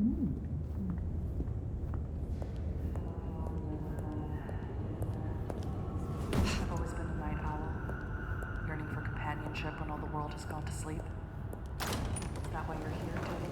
I've always been a night owl, yearning for companionship when all the world has gone to sleep. Is that why you're here, Toby?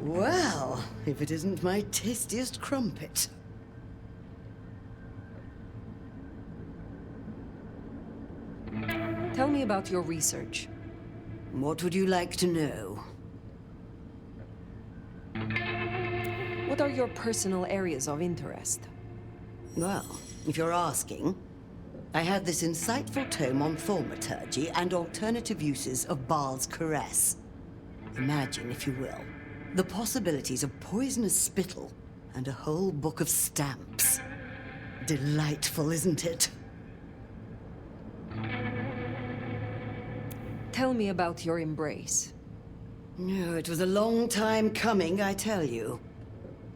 Well, if it isn't my tastiest crumpet. Tell me about your research. What would you like to know? What are your personal areas of interest? Well, if you're asking, I have this insightful tome on thaumaturgy and alternative uses of Baal's caress. Imagine, if you will, the possibilities of poisonous spittle and a whole book of stamps. Delightful, isn't it? Tell me about your embrace. No, it was a long time coming, I tell you.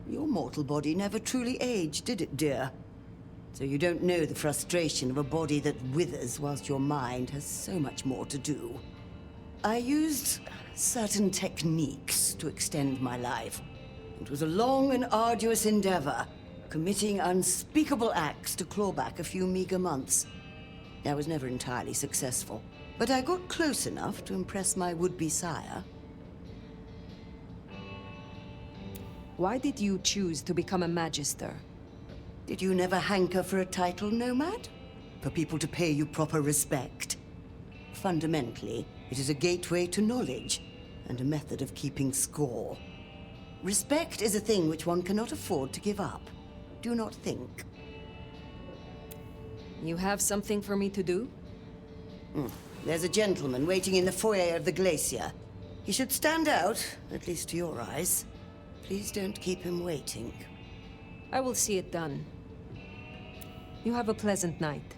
Your mortal body never truly aged, did it, dear? So you don't know the frustration of a body that withers whilst your mind has so much more to do. I used certain techniques to extend my life. It was a long and arduous endeavor, committing unspeakable acts to claw back a few meager months. I was never entirely successful, but I got close enough to impress my would-be sire. Why did you choose to become a magister? Did you never hanker for a title, Nomad? For people to pay you proper respect? Fundamentally, it is a gateway to knowledge, and a method of keeping score. Respect is a thing which one cannot afford to give up. Do not think. You have something for me to do? There's a gentleman waiting in the foyer of the glacier. He should stand out, at least to your eyes. Please don't keep him waiting. I will see it done. You have a pleasant night.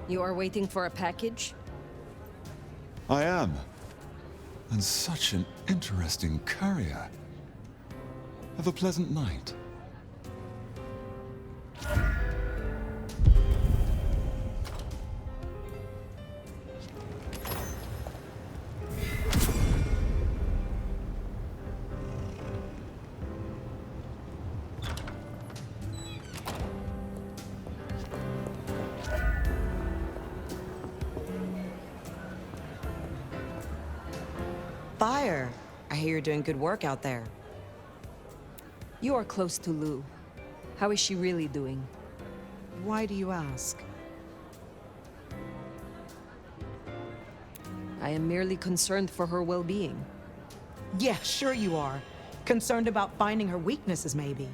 You are waiting for a package? I am. And such an interesting courier. Have a pleasant night. Fire! I hear you're doing good work out there. You are close to Lou. How is she really doing? Why do you ask? I am merely concerned for her well-being. Yeah, sure you are. Concerned about finding her weaknesses, maybe.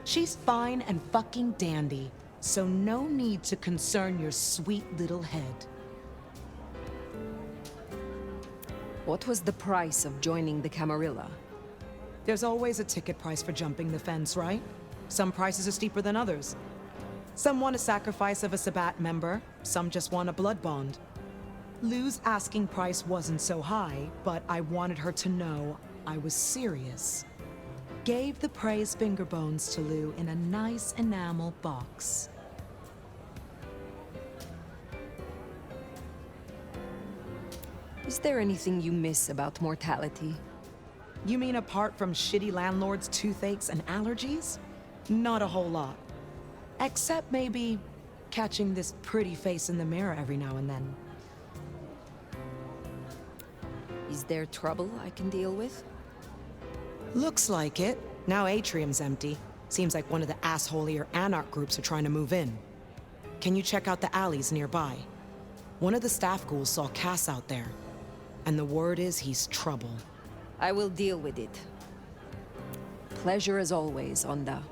She's fine and fucking dandy, so no need to concern your sweet little head. What was the price of joining the Camarilla? There's always a ticket price for jumping the fence, right? Some prices are steeper than others. Some want a sacrifice of a Sabbat member, some just want a blood bond. Lou's asking price wasn't so high, but I wanted her to know I was serious. Gave the praise finger bones to Lou in a nice enamel box. Is there anything you miss about mortality? You mean apart from shitty landlords, toothaches, and allergies? Not a whole lot. Except maybe catching this pretty face in the mirror every now and then. Is there trouble I can deal with? Looks like it. Now Atrium's empty. Seems like one of the assholier anarch groups are trying to move in. Can you check out the alleys nearby? One of the staff ghouls saw Cass out there. And the word is he's trouble. I will deal with it. Pleasure as always, Onda.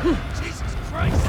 Jesus Christ!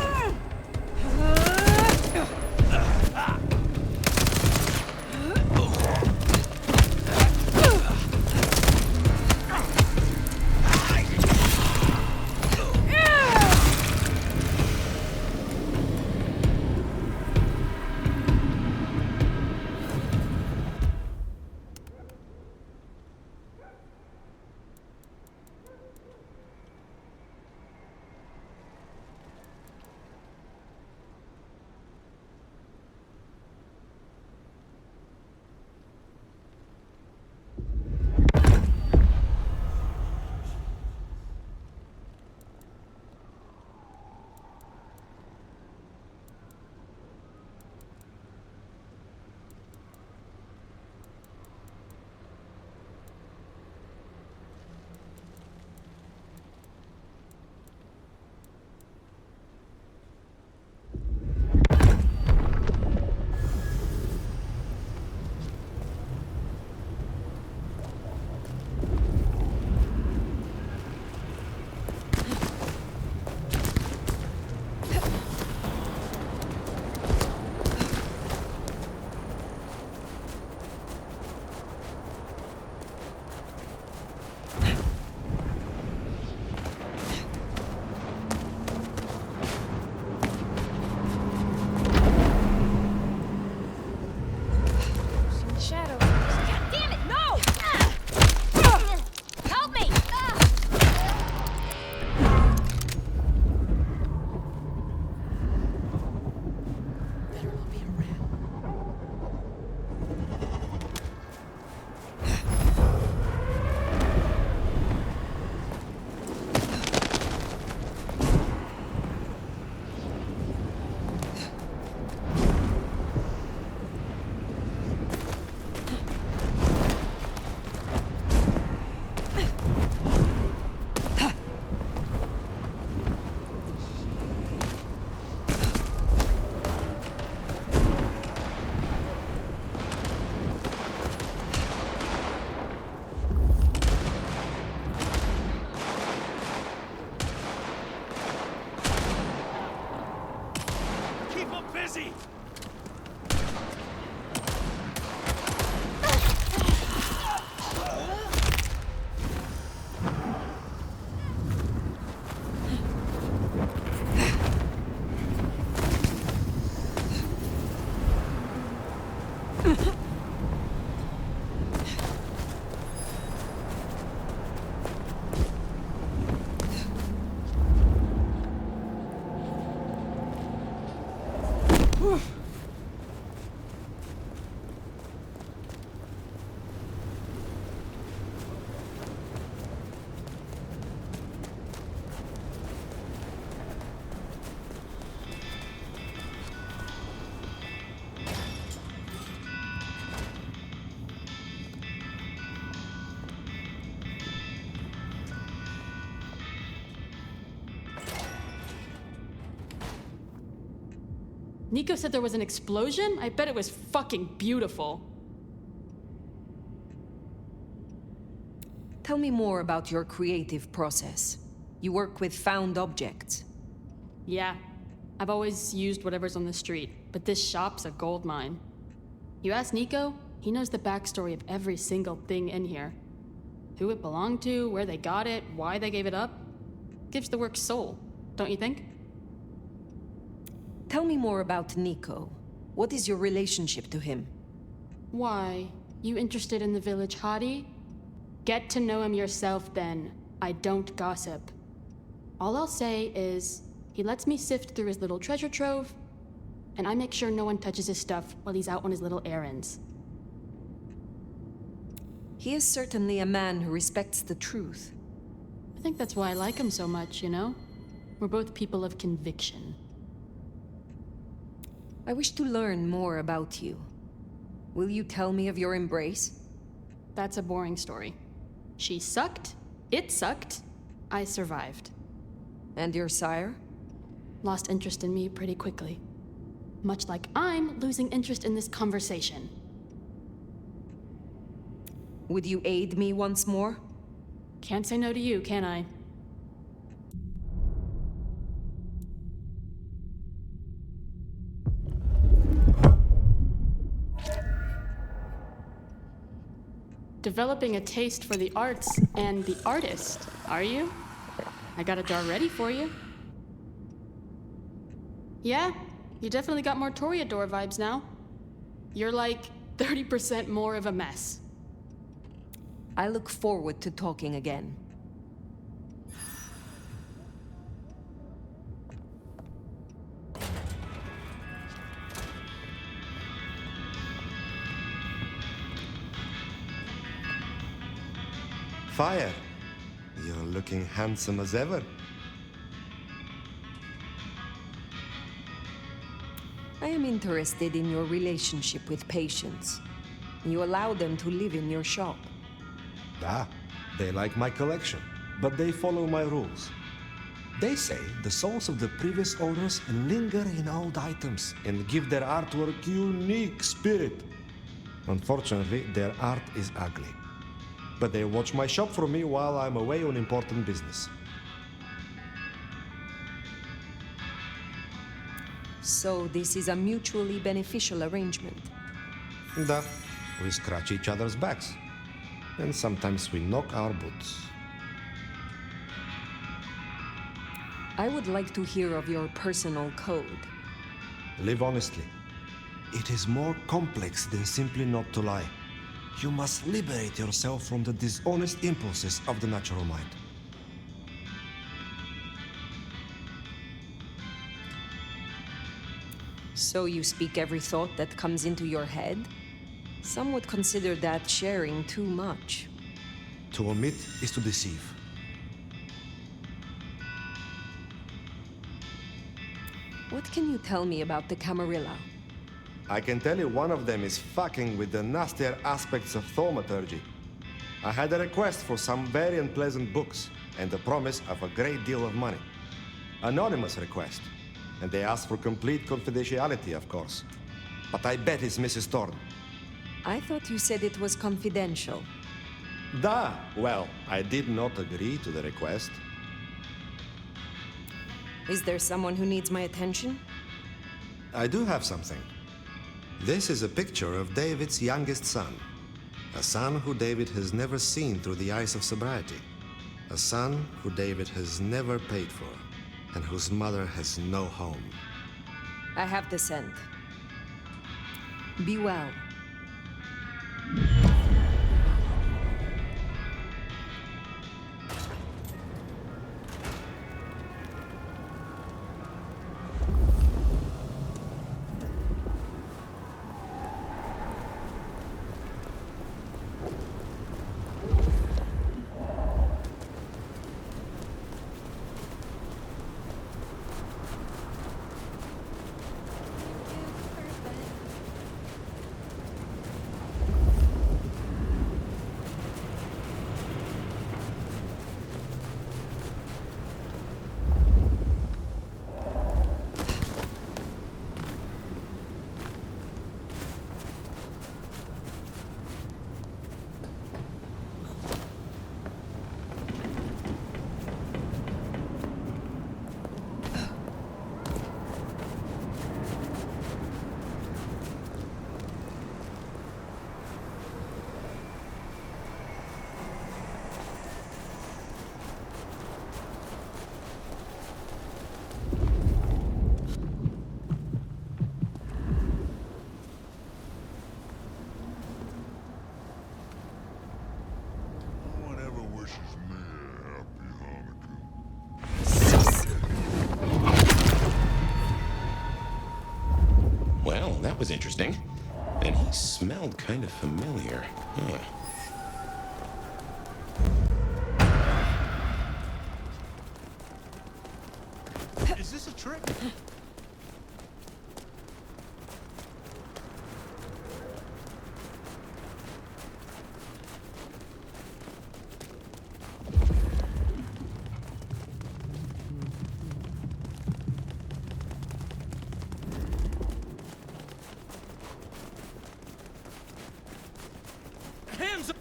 Shadow. God damn it, no! Help me! Better not be a rat. Keep them busy! Nico said there was an explosion? I bet it was fucking beautiful. Tell me more about your creative process. You work with found objects. Yeah, I've always used whatever's on the street, but this shop's a gold mine. You ask Nico, he knows the backstory of every single thing in here. Who it belonged to, where they got it, why they gave it up. Gives the work soul, don't you think? Tell me more about Nico. What is your relationship to him? Why? You interested in the village hottie? Get to know him yourself then. I don't gossip. All I'll say is, he lets me sift through his little treasure trove, and I make sure no one touches his stuff while he's out on his little errands. He is certainly a man who respects the truth. I think that's why I like him so much, you know? We're both people of conviction. I wish to learn more about you. Will you tell me of your embrace? That's a boring story. She sucked, it sucked, I survived. And your sire? Lost interest in me pretty quickly. Much like I'm losing interest in this conversation. Would you aid me once more? Can't say no to you, can I? Developing a taste for the arts and the artist, are you? I got a jar ready for you. Yeah, you definitely got more Toreador vibes now. You're like 30% more of a mess. I look forward to talking again. Fire, you're looking handsome as ever. I am interested in your relationship with patients. You allow them to live in your shop. Ah, they like my collection, but they follow my rules. They say the souls of the previous owners linger in old items and give their artwork unique spirit. Unfortunately, their art is ugly. But they watch my shop for me while I'm away on important business. So this is a mutually beneficial arrangement. Da, we scratch each other's backs. And sometimes we knock our boots. I would like to hear of your personal code. Live honestly. It is more complex than simply not to lie. You must liberate yourself from the dishonest impulses of the natural mind. So you speak every thought that comes into your head? Some would consider that sharing too much. To omit is to deceive. What can you tell me about the Camarilla? I can tell you one of them is fucking with the nastier aspects of thaumaturgy. I had a request for some very unpleasant books and the promise of a great deal of money. Anonymous request. And they asked for complete confidentiality, of course. But I bet it's Mrs. Thorne. I thought you said it was confidential. Da! Well, I did not agree to the request. Is there someone who needs my attention? I do have something. This is a picture of David's youngest son. A son who David has never seen through the eyes of sobriety. A son who David has never paid for, and whose mother has no home. I have the scent. Be well. Well, that was interesting. And he smelled kind of familiar. Huh. Is this a trick? Hands up!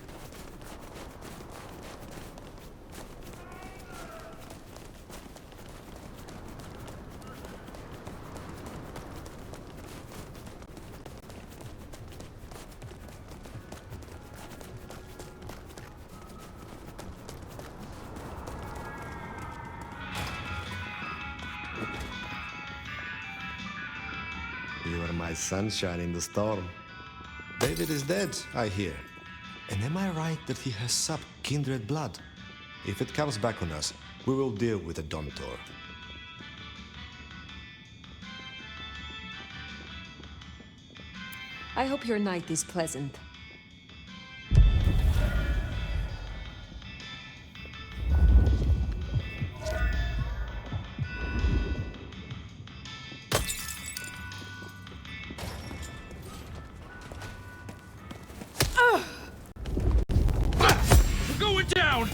You are my sunshine in the storm. David is dead, I hear. And am I right that he has supped kindred blood? If it comes back on us, we will deal with the Domitor. I hope your night is pleasant. We're going down!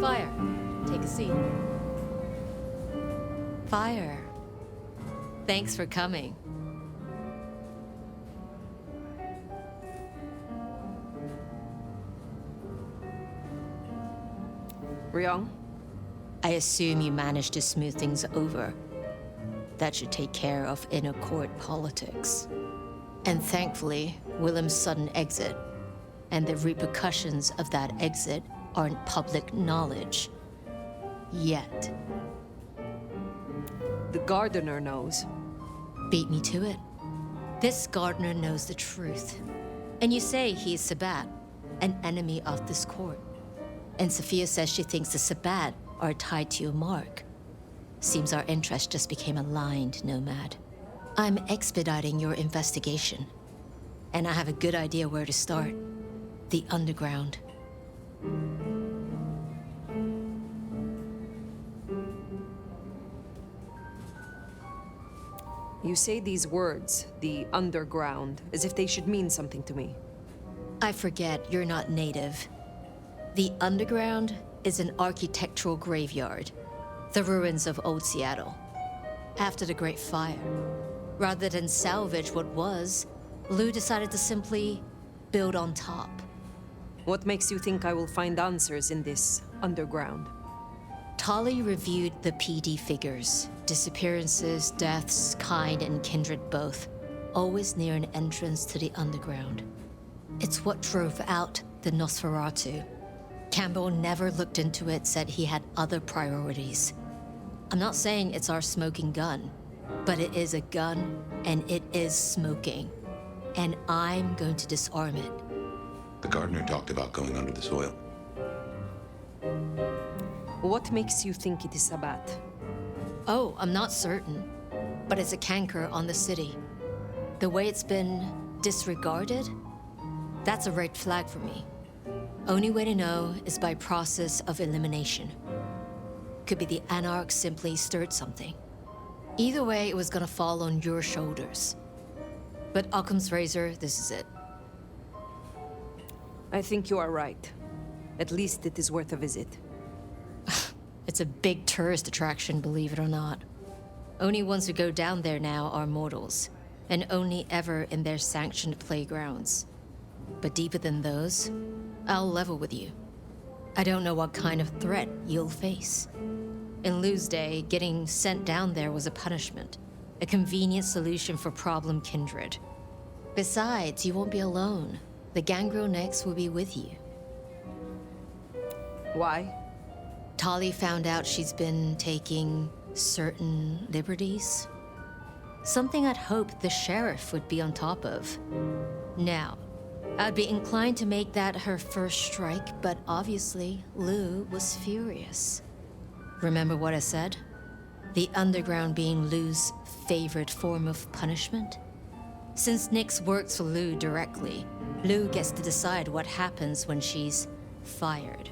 Fire, take a seat. Fire. Thanks for coming. Ryong? I assume you managed to smooth things over. That should take care of inner court politics. And thankfully, Willem's sudden exit and the repercussions of that exit aren't public knowledge. Yet. The gardener knows. Beat me to it. This gardener knows the truth. And you say he is Sabbat, an enemy of this court. And Sophia says she thinks the Sabbat are tied to your mark. Seems our interests just became aligned, Nomad. I'm expediting your investigation. And I have a good idea where to start. The underground. You say these words, the underground, as if they should mean something to me. I forget you're not native. The underground is an architectural graveyard. The ruins of old Seattle. After the Great Fire, rather than salvage what was, Lou decided to simply build on top. What makes you think I will find answers in this underground? Tali reviewed the PD figures. Disappearances, deaths, kind and kindred both. Always near an entrance to the underground. It's what drove out the Nosferatu. Campbell never looked into it, said he had other priorities. I'm not saying it's our smoking gun, but it is a gun and it is smoking. And I'm going to disarm it. The gardener talked about going under the soil. What makes you think it is Sabbat? Oh, I'm not certain, but it's a canker on the city. The way it's been disregarded, that's a red flag for me. Only way to know is by process of elimination. Could be the Anarch simply stirred something. Either way, it was gonna fall on your shoulders. But Occam's razor, this is it. I think you are right. At least it is worth a visit. It's a big tourist attraction, believe it or not. Only ones who go down there now are mortals, and only ever in their sanctioned playgrounds. But deeper than those, I'll level with you. I don't know what kind of threat you'll face. In Lou's day, getting sent down there was a punishment, a convenient solution for problem kindred. Besides, you won't be alone. The gangrel next will be with you. Why? Tali found out she's been taking certain liberties. Something I'd hoped the sheriff would be on top of. Now, I'd be inclined to make that her first strike, but obviously, Lou was furious. Remember what I said? The underground being Lou's favorite form of punishment? Since Nyx works for Lou directly, Lou gets to decide what happens when she's fired.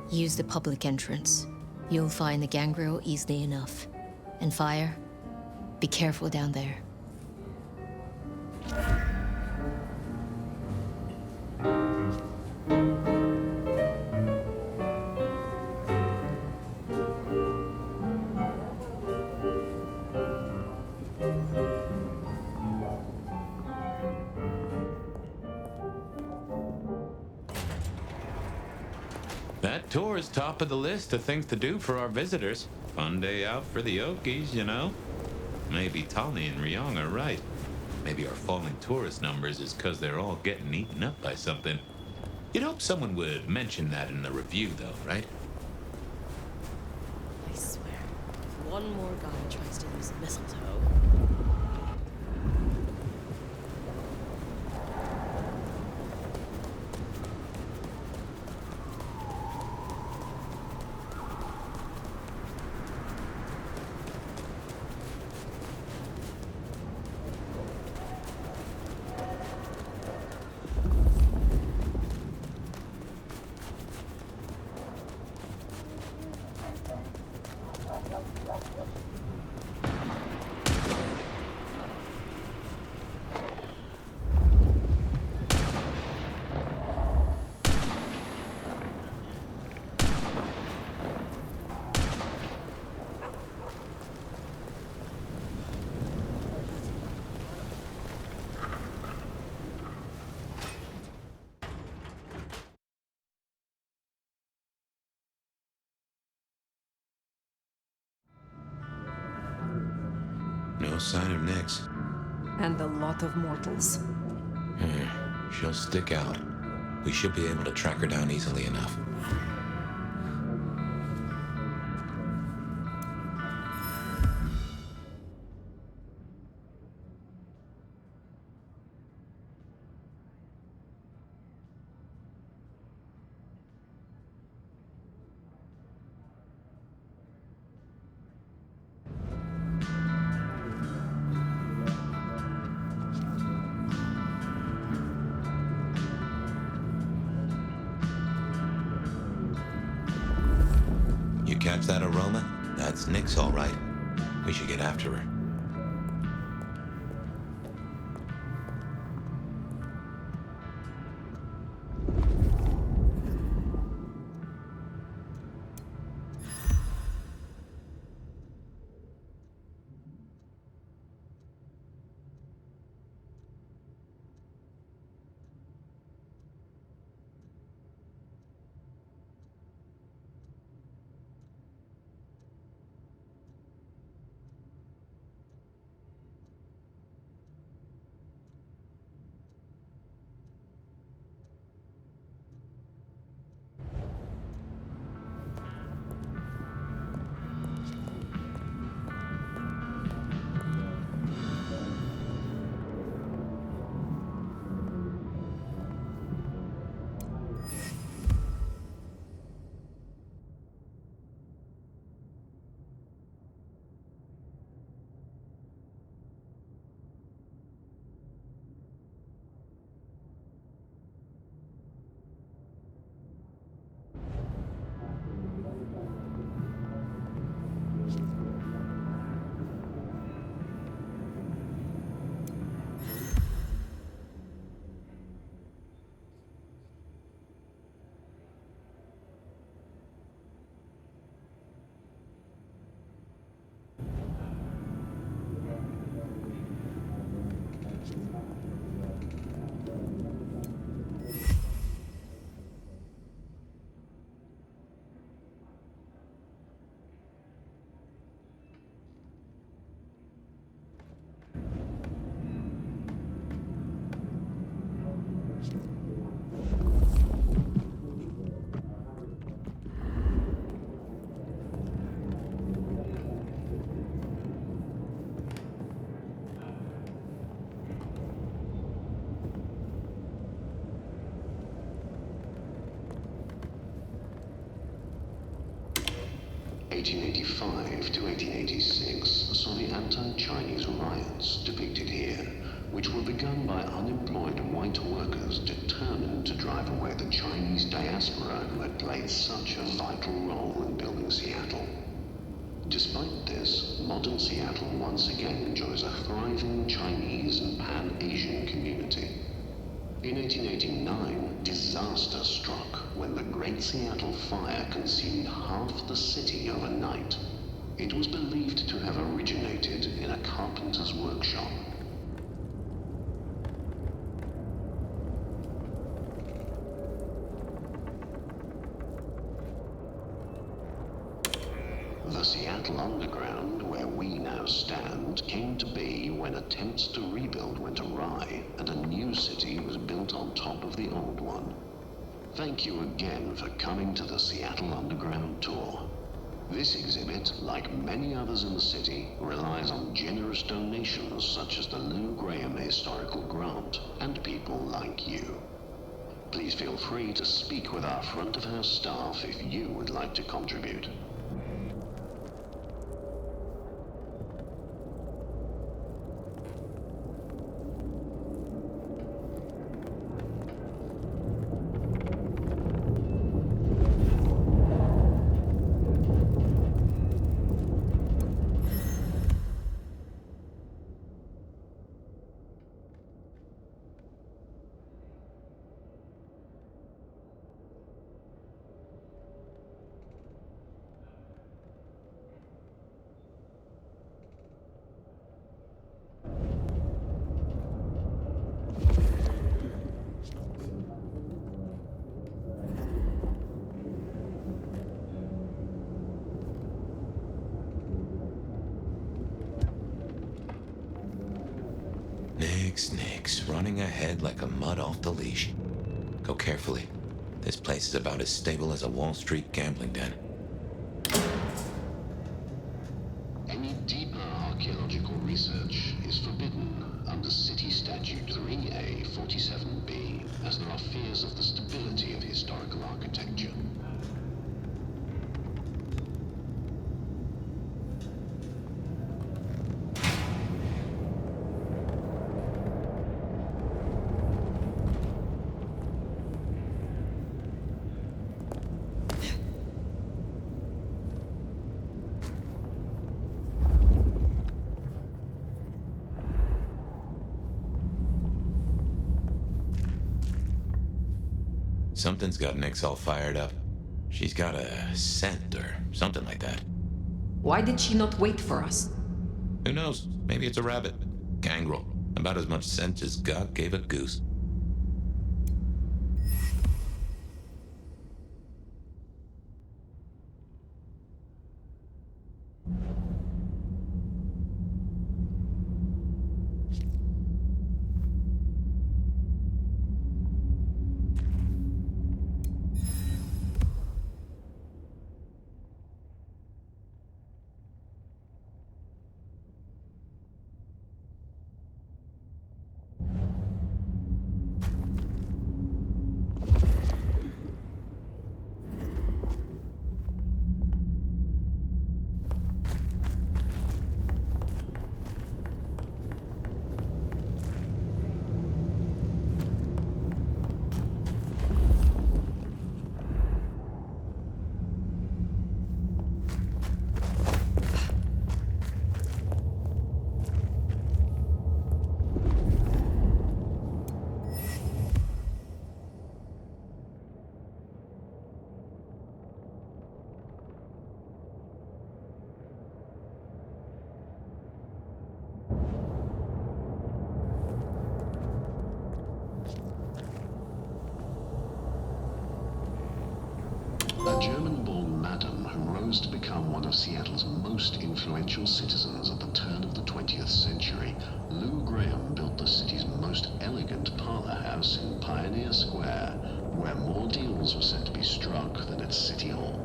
Use the public entrance. You'll find the gangrel easily enough. And fire, be careful down there. That tour is top of the list of things to do for our visitors. Fun day out for the Okies, you know? Maybe Tali and Ryong are right. Maybe our falling tourist numbers is because they're all getting eaten up by something. You'd hope someone would mention that in the review, though, right? I swear, if one more guy tries to use mistletoe... No sign of Nyx. And a lot of mortals. She'll stick out. We should be able to track her down easily enough. You catch that aroma? That's Nyx, all right. We should get after her. 1885 to 1886 saw the anti-Chinese riots depicted here, which were begun by unemployed white workers determined to drive away the Chinese diaspora who had played such a vital role in building Seattle. Despite this, modern Seattle once again enjoys a thriving Chinese and Pan-Asian community. In 1889, disaster struck when the Great Seattle Fire consumed half the city overnight. It was believed to have originated in a carpenter's workshop. The Seattle Underground, where we now stand, came to be when attempts to rebuild went awry and a new city was built on top of the old one. Thank you again for coming to the Seattle Underground tour. This exhibit, like many others in the city, relies on generous donations such as the Lou Graham Historical Grant and people like you. Please feel free to speak with our front of house staff if you would like to contribute. Nix, running ahead like a mud off the leash. Go carefully. This place is about as stable as a Wall Street gambling den. Any deeper archaeological research is forbidden under City Statute 3A 47B, as there are fears of the stability of historical architecture. Something's got Nix all fired up. She's got a scent or something like that. Why did she not wait for us? Who knows? Maybe it's a rabbit. Gangrel. About as much scent as God gave a goose. A German-born madam who rose to become one of Seattle's most influential citizens at the turn of the 20th century, Lou Graham built the city's most elegant parlor house in Pioneer Square, where more deals were said to be struck than at City Hall.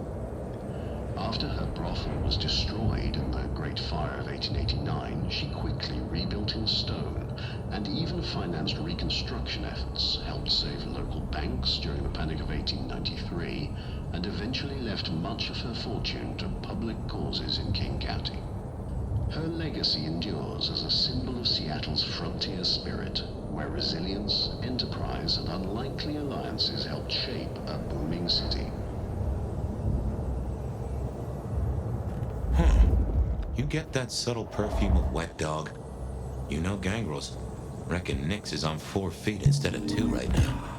After her brothel was destroyed in the Great Fire of 1889, she quickly rebuilt in stone and even financed reconstruction efforts, helped save local banks during the Panic of 1893, and eventually left much of her fortune to public causes in King County. Her legacy endures as a symbol of Seattle's frontier spirit, where resilience, enterprise, and unlikely alliances helped shape a booming city. You get that subtle perfume of wet dog? You know gangrels. Reckon Nyx is on 4 feet instead of 2 right now.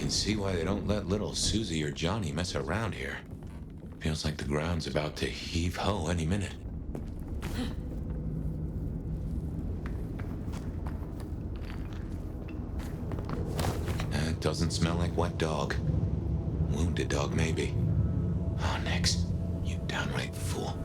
See why they don't let little Susie or Johnny mess around here. Feels like the ground's about to heave-ho any minute. That doesn't smell like wet dog. Wounded dog, maybe. Oh, Nyx, you downright fool.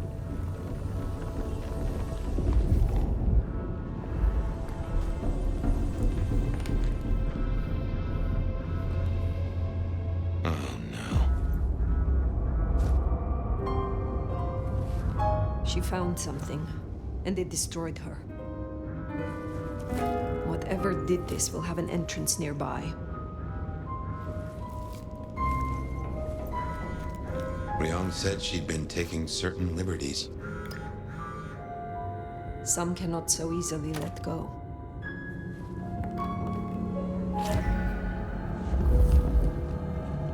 She found something, and it destroyed her. Whatever did this will have an entrance nearby. Ryong said she'd been taking certain liberties. Some cannot so easily let go.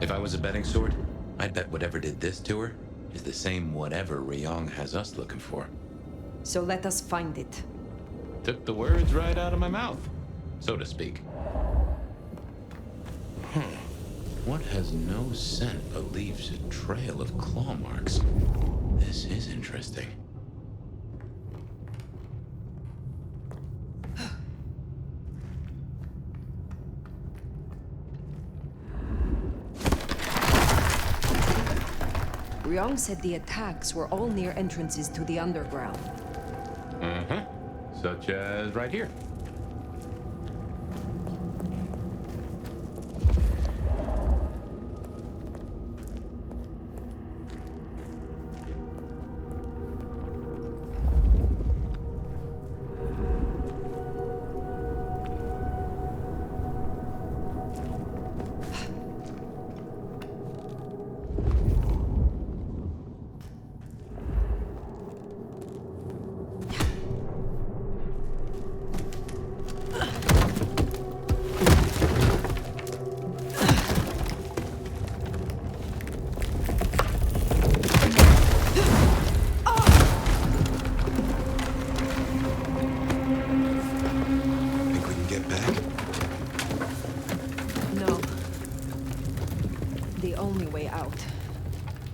If I was a betting sword, I'd bet whatever did this to her is the same whatever Ryong has us looking for. So let us find it. Took the words right out of my mouth, so to speak. What has no scent but leaves a trail of claw marks? This is interesting. Ryong said the attacks were all near entrances to the underground. Such as right here.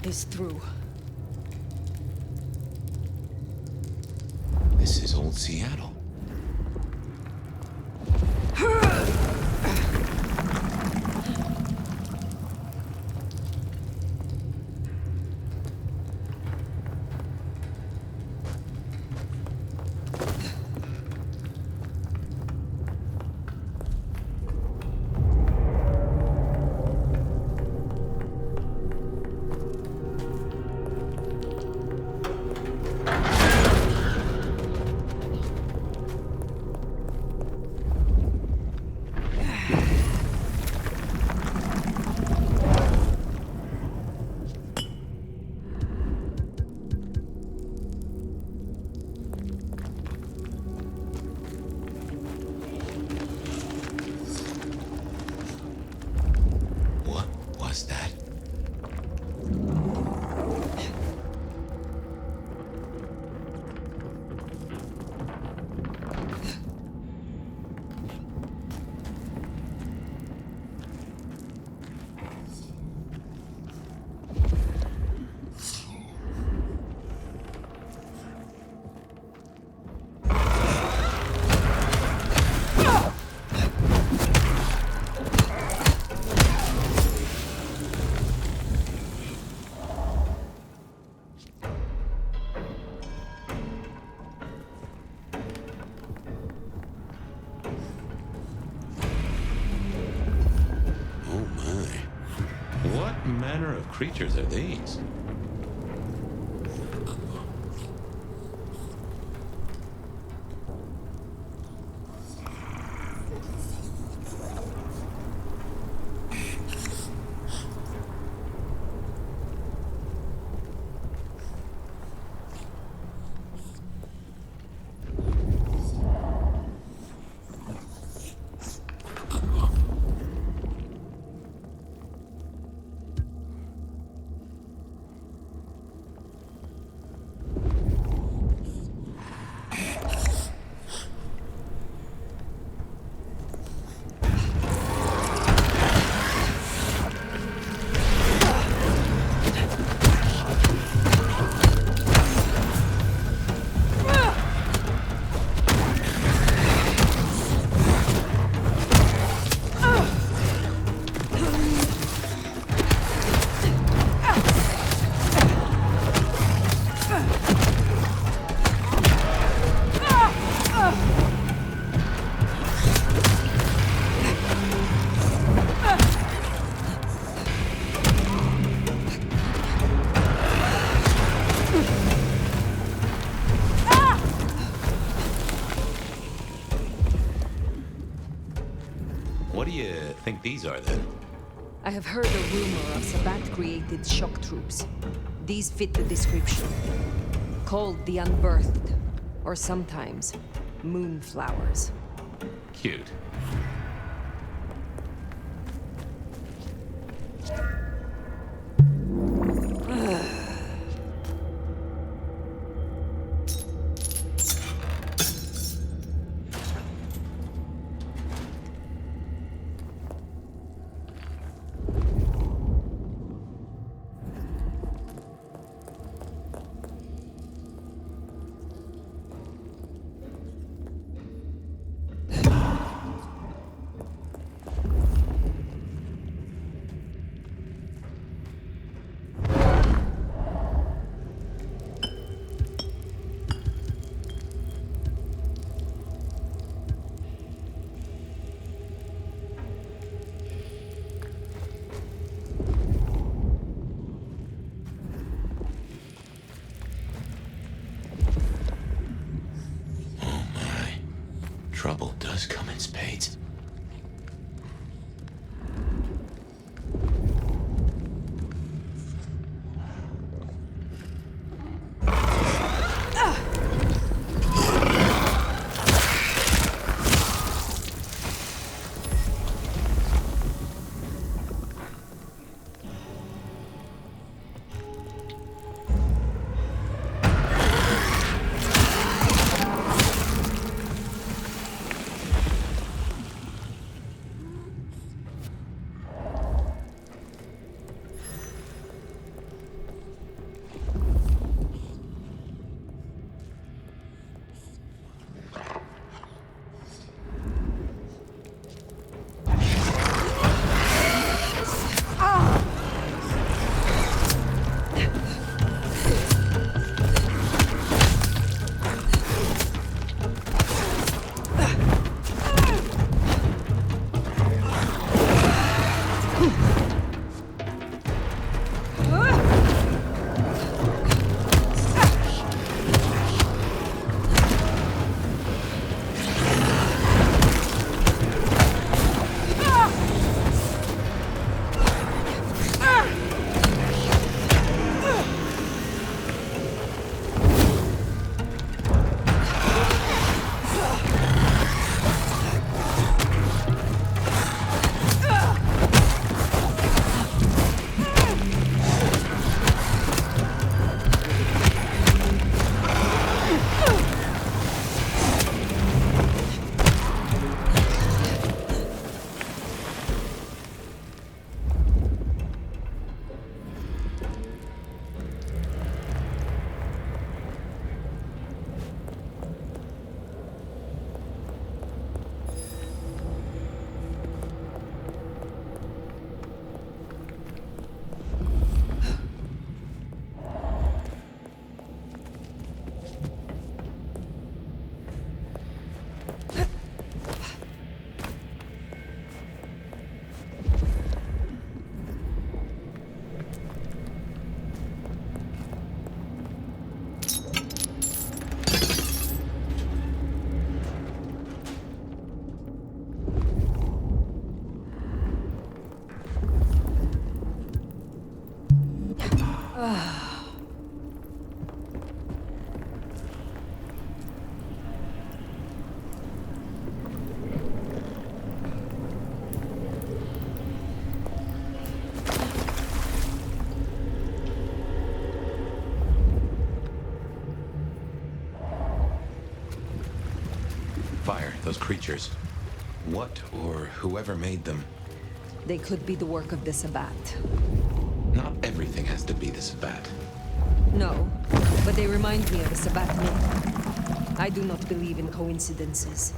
Is through. This is old Seattle. manner of creatures are these? What do you think these are, then? I have heard a rumor of Sabbat-created shock troops. These fit the description. Called the Unbirthed, or sometimes Moonflowers. Cute. Trouble does come in spades. fire, those creatures. What or whoever made them? They could be the work of the Sabbat. Not everything has to be the Sabbat. No, but they remind me of a Sabbat myth. I do not believe in coincidences.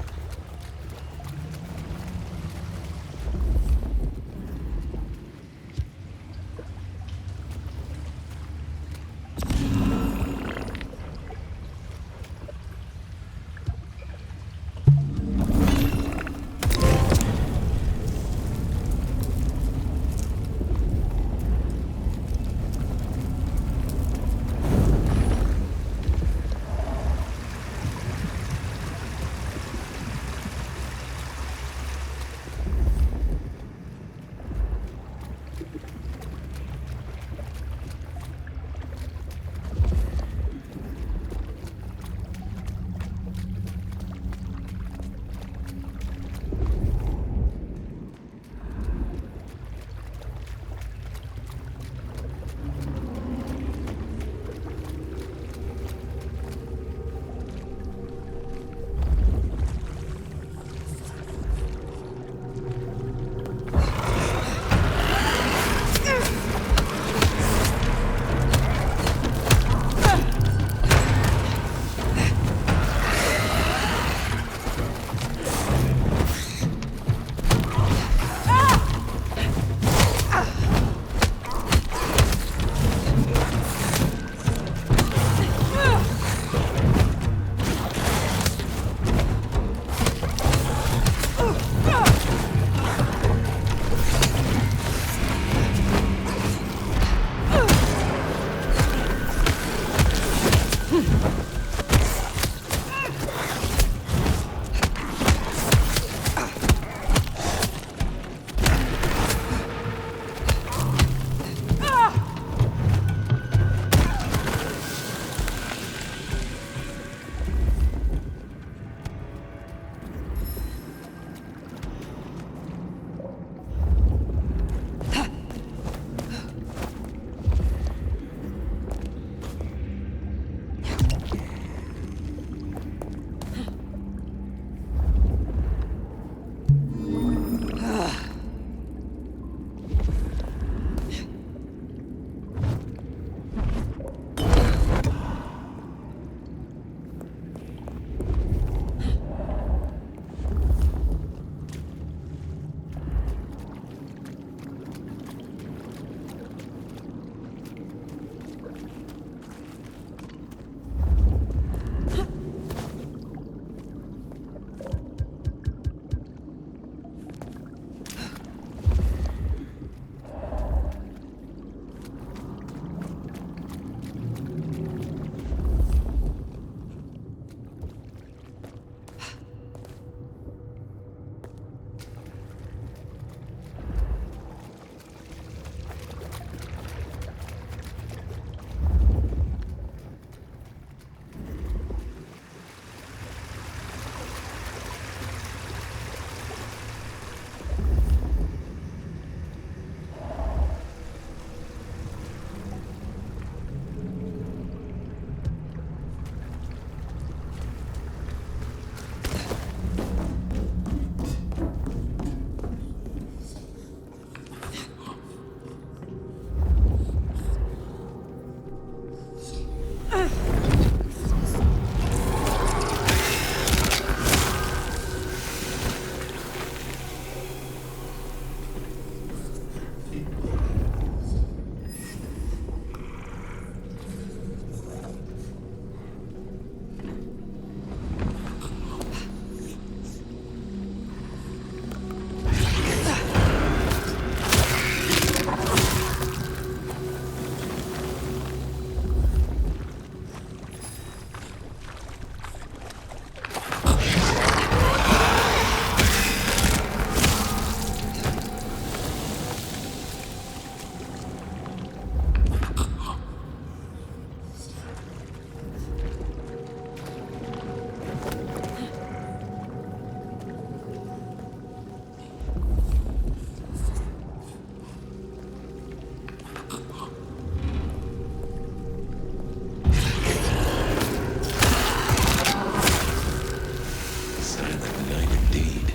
silent night indeed.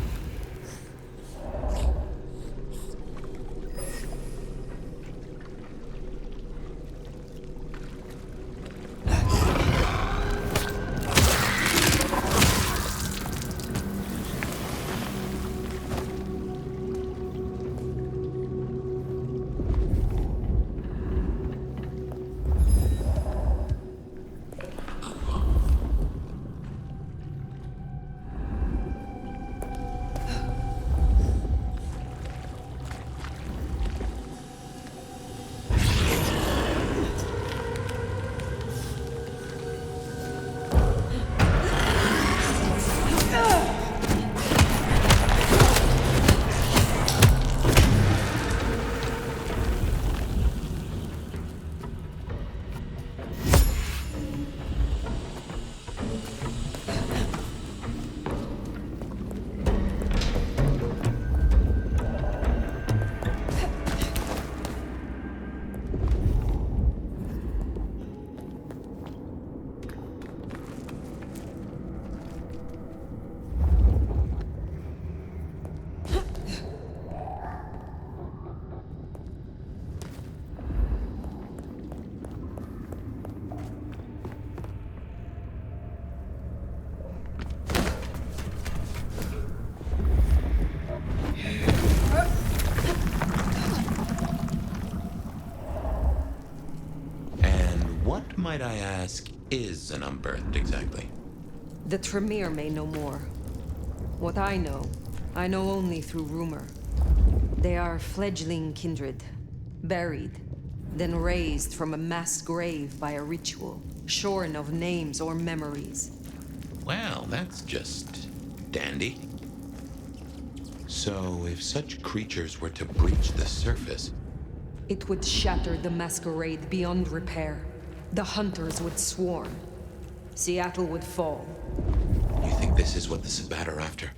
Might I ask, is an unbirthed exactly? The Tremere may know more. What I know only through rumor. They are fledgling kindred, buried, then raised from a mass grave by a ritual, shorn of names or memories. Well, that's just dandy. So, if such creatures were to breach the surface... It would shatter the Masquerade beyond repair. The hunters would swarm. Seattle would fall. You think this is what the Sabbat are after?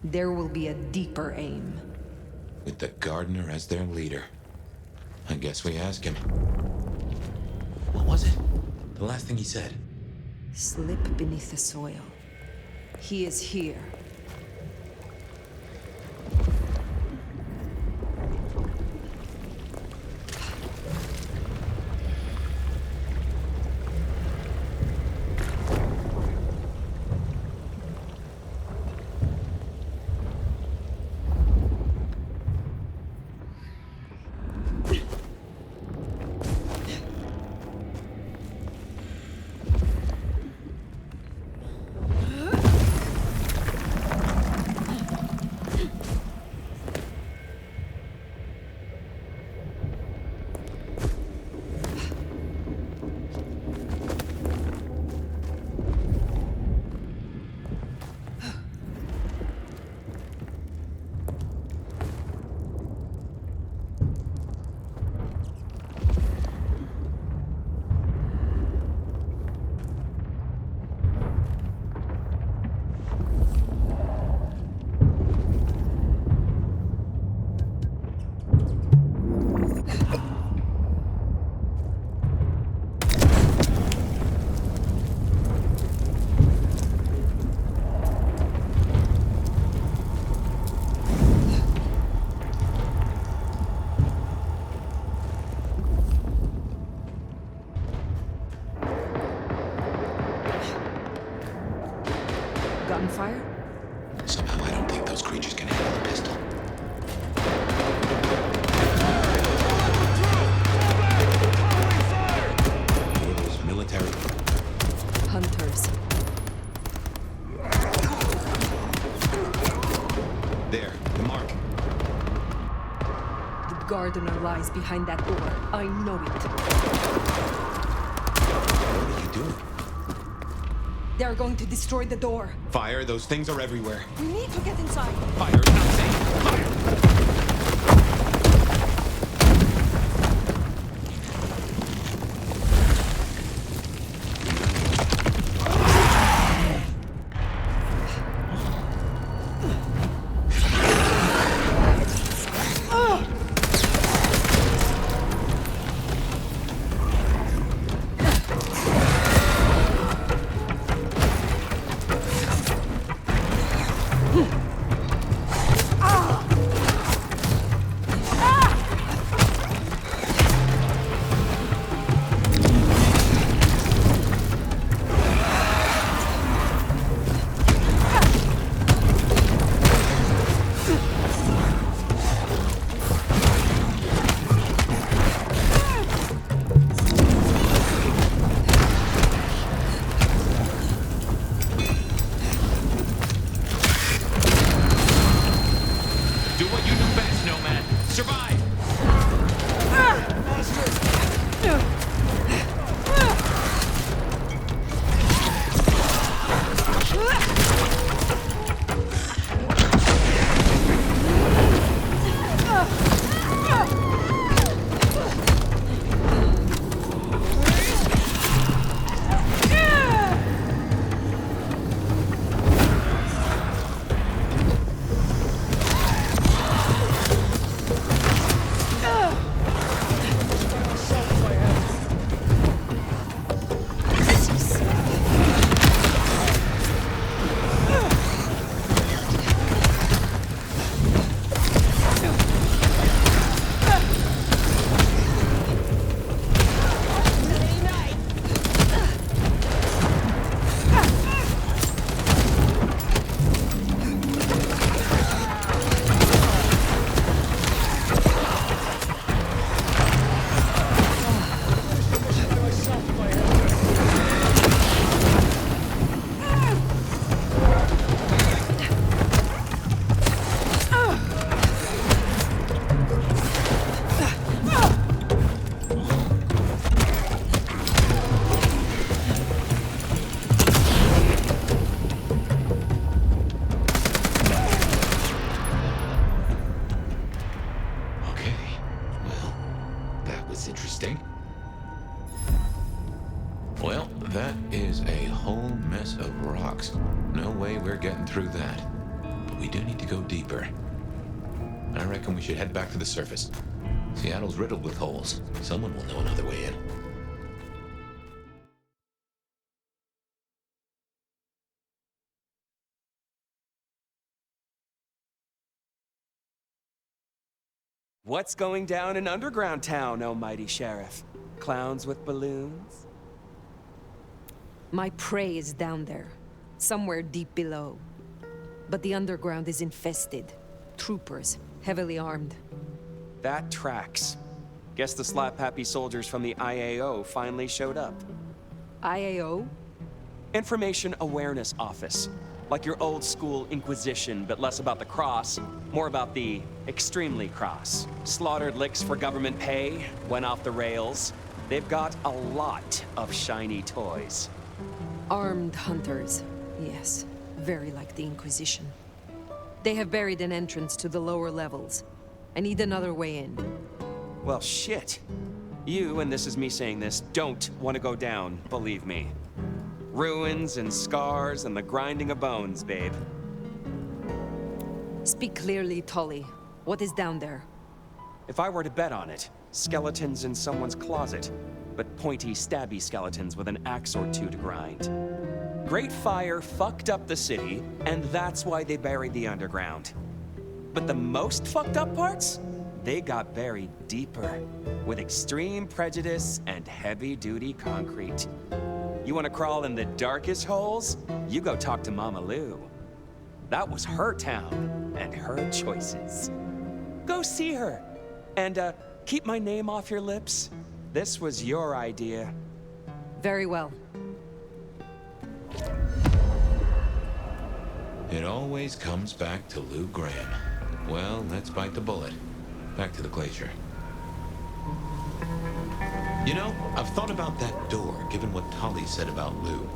There will be a deeper aim. With the gardener as their leader. I guess we ask him. What was it? The last thing he said? Slip beneath the soil. He is here. Gunfire? Somehow I don't think those creatures can handle a pistol. Orders, military. Hunters. There, the mark. The gardener lies behind that door. I know it. What are you doing? They're going to destroy the door. Fire, those things are everywhere. We need to get inside. Fire, not safe. Fire! Survive! Well, that is a whole mess of rocks. No way we're getting through that. But we do need to go deeper. I reckon we should head back to the surface. Seattle's riddled with holes. Someone will know another way in. What's going down in Underground Town, oh mighty sheriff? Clowns with balloons? My prey is down there, somewhere deep below. But the underground is infested. Troopers, heavily armed. That tracks. Guess the slap-happy soldiers from the IAO finally showed up. IAO? Information Awareness Office. Like your old school Inquisition, but less about the cross, more about the extremely cross. Slaughtered licks for government pay, went off the rails. They've got a lot of shiny toys. Armed hunters, yes. Very like the Inquisition. They have buried an entrance to the lower levels. I need another way in. Well, shit. You, and this is me saying this, don't want to go down, believe me. Ruins and scars and the grinding of bones, babe. Speak clearly, Tully. What is down there? If I were to bet on it, skeletons in someone's closet, but pointy, stabby skeletons with an axe or two to grind. Great Fire fucked up the city, and that's why they buried the underground. But the most fucked up parts? They got buried deeper, with extreme prejudice and heavy-duty concrete. You want to crawl in the darkest holes? You go talk to Mama Lou. That was her town, and her choices. Go see her, and keep my name off your lips. This was your idea. Very well. It always comes back to Lou Graham. Well, let's bite the bullet. Back to the glacier. You know, I've thought about that door, given what Tali said about Lou.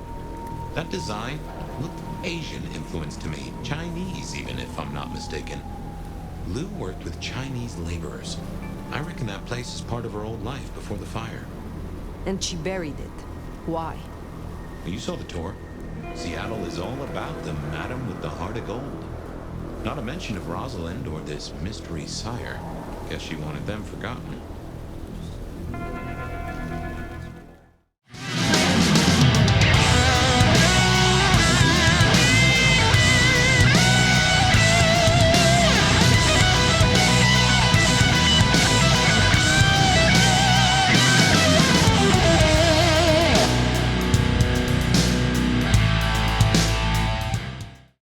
That design looked Asian influenced to me. Chinese, even, if I'm not mistaken. Lou worked with Chinese laborers. I reckon that place is part of her old life before the fire. And she buried it. Why? You saw the tour. Seattle is all about the madam with the heart of gold. Not a mention of Rosalind or this mystery sire. Guess she wanted them forgotten.